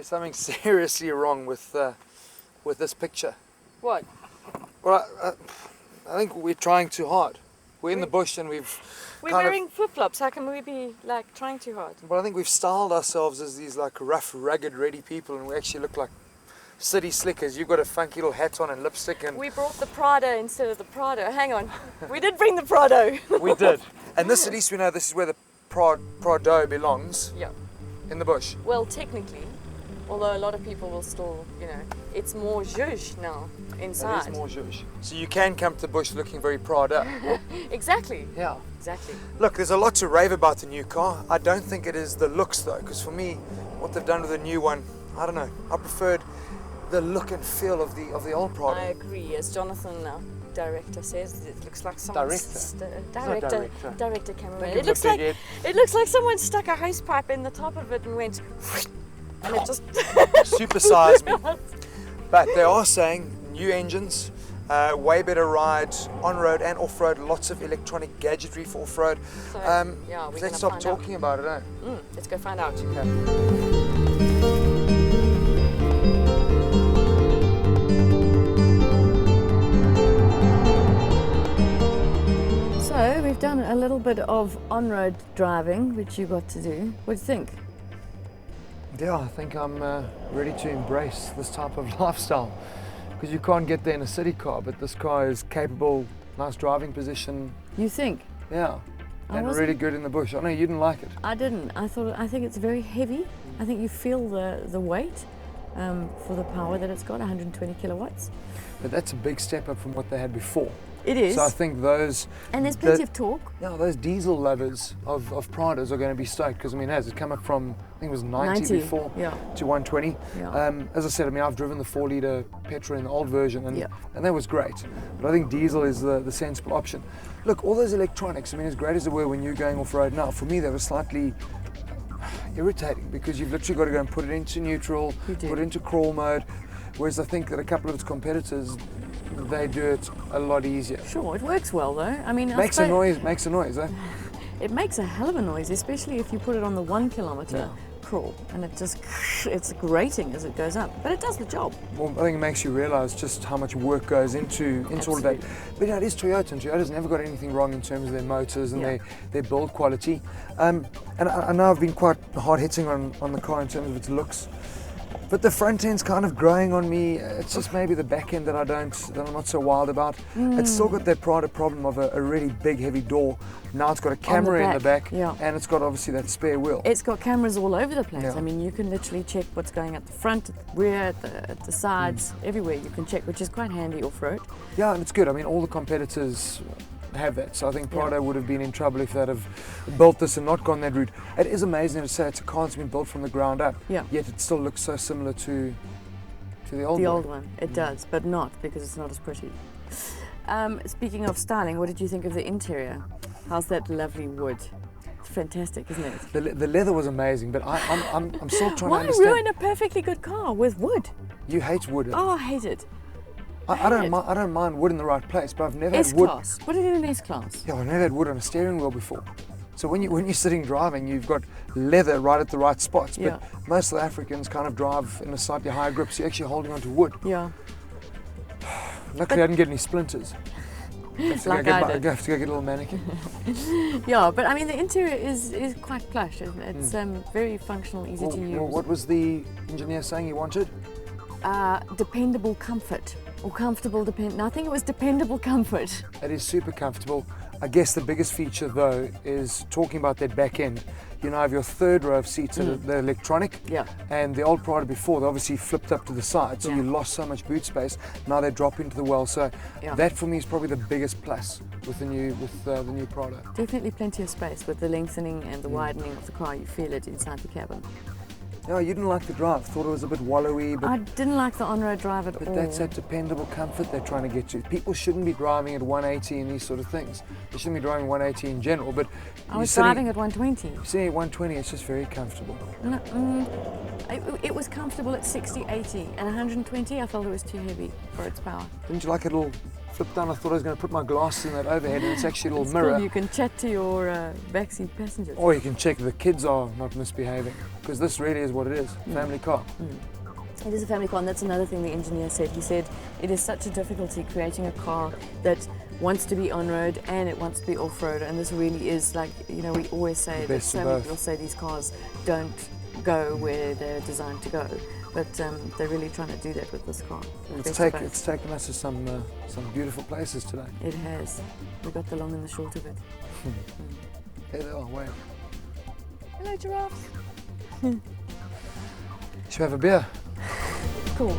there's something seriously wrong with this picture. What? Well, I think we're trying too hard. We're in the bush and we're wearing flip-flops. How can we be like trying too hard? Well, I think we've styled ourselves as these like rough, rugged, ready people, and we actually look like city slickers. You've got a funky little hat on and lipstick, and we brought the Prado instead of the Prado. Hang on, we did bring the Prado. We did. And this, at least we know this is where the Prado belongs. Yeah. In the bush. Well, technically, although a lot of people will still, it's more zhuzh now inside. It is more zhuzh. So you can come to the bush looking very Prado. Exactly. Yeah. Exactly. Look, there's a lot to rave about the new car. I don't think it is the looks though, because for me, what they've done with the new one, I don't know. I preferred the look and feel of the old Prado. I agree. As Jonathan, our director, says, it looks like someone's director cameraman. It looks like someone stuck a hose pipe in the top of it and went, and it just supersized me. But they are saying new engines, way better ride on road and off road. Lots of electronic gadgetry for off road. So, let's stop talking about it. Eh? Let's go find out. Okay. So we've done a little bit of on-road driving, which you got to do. What do you think? Yeah, I think I'm ready to embrace this type of lifestyle, because you can't get there in a city car, but this car is capable, nice driving position. You think? Yeah, and really good in the bush. I know you didn't like it. I didn't. I think it's very heavy. I think you feel the weight for the power that it's got, 120 kilowatts. But that's a big step up from what they had before. It is. So I think those... And there's plenty of torque. Yeah, those diesel lovers of Prados are going to be stoked, because, I mean, it's come up from, I think it was 90 before, to 120. Yeah. As I said, I've driven the 4-litre petrol in the old version, and that was great. But I think diesel is the sensible option. Look, all those electronics, I mean, as great as they were when you're going off-road now, for me they were slightly irritating, because you've literally got to go and put it into neutral, put it into crawl mode, whereas I think that a couple of its competitors, they do it a lot easier. Sure, it works well though. I mean, makes a noise, eh? It makes a hell of a noise, especially if you put it on the 1 kilometre crawl, and it's grating as it goes up, but it does the job. Well, I think it makes you realise just how much work goes into all of that. But it is Toyota, and Toyota's never got anything wrong in terms of their motors and their build quality. And I know I've been quite hard hitting on the car in terms of its looks. But the front end's kind of growing on me. It's just maybe the back end that I'm not so wild about. It's still got that Prado problem of a really big, heavy door. Now it's got a camera in the back, and it's got obviously that spare wheel. It's got cameras all over the place. I mean, you can literally check what's going at the front, at the rear, at the sides, everywhere you can check, which is quite handy off-road. Yeah, and it's good. I mean, all the competitors have that, so I think Prado would have been in trouble if they'd have built this and not gone that route. It is amazing to say it's a car that's been built from the ground up, yet it still looks so similar to the old one. It does, but not, because it's not as pretty. Speaking of styling, what did you think of the interior? How's that lovely wood? It's fantastic, isn't it? The leather was amazing, but I'm still trying to understand. Why ruin a perfectly good car with wood? You hate wood. Oh, I hate it. I don't mind wood in the right place, but I've never had wood. S-Class. Put it in an S-Class. Yeah, I've never had wood on a steering wheel before. So when you're sitting driving, you've got leather right at the right spots. But most South Africans kind of drive in a slightly higher grip, so you're actually holding onto wood. Yeah. Luckily, I didn't get any splinters. I have to go get a little manicure. Yeah, but I mean the interior is quite plush. It's very functional, easy to use. Well, what was the engineer saying he wanted? Dependable comfort. Or comfortable, I think it was dependable comfort. It is super comfortable. I guess the biggest feature though is talking about that back end. You know, have your third row of seats that are the electronic, and the old Prado before, they obviously flipped up to the side, so you lost so much boot space. Now they drop into the well, so that for me is probably the biggest plus with the new Prado. Definitely plenty of space with the lengthening and the widening of the car. You feel it inside the cabin. No, you didn't like the drive. Thought it was a bit wallowy. But I didn't like the on-road drive at all. But that's that dependable comfort they're trying to get to. People shouldn't be driving at 180 and these sort of things. They shouldn't be driving 180 in general. But I was driving at 120. You're sitting at 120, it's just very comfortable. No, it was comfortable at 60, 80, and 120 I felt it was too heavy for its power. Didn't you like a little flipped down. I thought I was going to put my glasses in that overhead, and it's actually a little It's mirror. cool. You can chat to your backseat passengers. Or you can check the kids are not misbehaving, because this really is what it is, family car. It is a family car, and that's another thing the engineer said. He said it is such a difficulty creating a car that wants to be on-road and it wants to be off-road, and this really is like, you know, we always say that so many people say these cars don't go where they're designed to go, but they're really trying to do that with this car. It's taken us to some beautiful places today. It has. We got the long and the short of it. There they are, wait. Hello, giraffes. Should we have a beer? Cool.